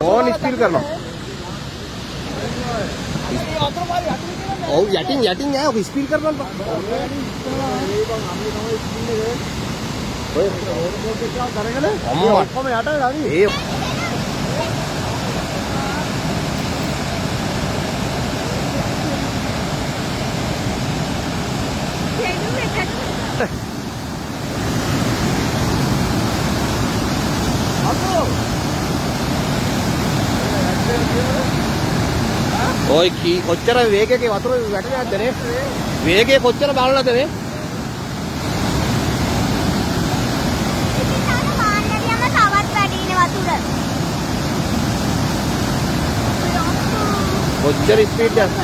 Phone speed कर लो। ओ यटिंग यटिंग है speed कर लो। ओए की කොච්චර වේගයක වතුර වැටෙන්නේ නැද්ද නේ? වේගය කොච්චර බලනද නේ? ඉතින් මාන්නරියම තවත් වැඩිනේ වතුර. කොච්චර ස්පීඩ් එකද?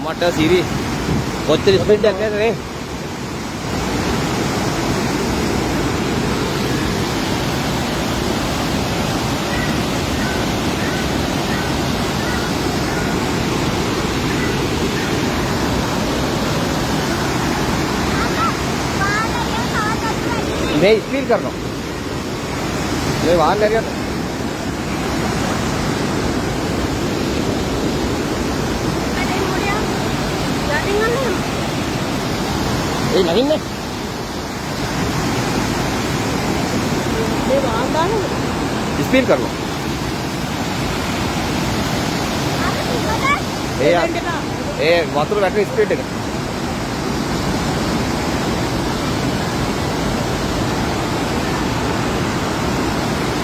මට සිරි කොච්චර ස්පීඩ් එකක් නේද නේ? नहीं स्पीड कर लो ये वाहन ले रहा ये नहीं ने स्पीड कर लो ये वाटर बैटरी स्पीड है